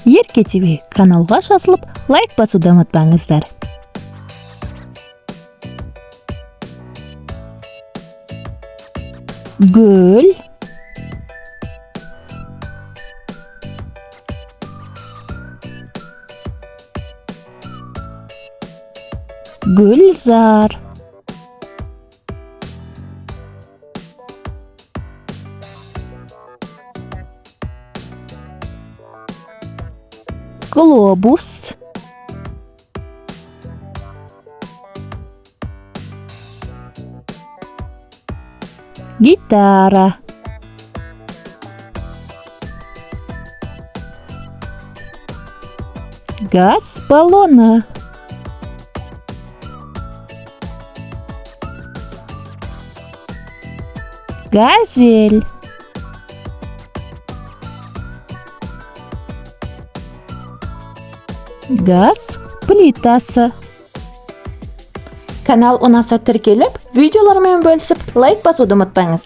Ерке ТВ каналға жазылып, лайк басуды ұмытпаңыздар. Гүл, Гүлзар, глобус, гитара, газ баллона, газель, газ плитасы. Канал ұнаса тіркеліп, видеолармен бөлісіп, лайк басуды ұмытпаңыз.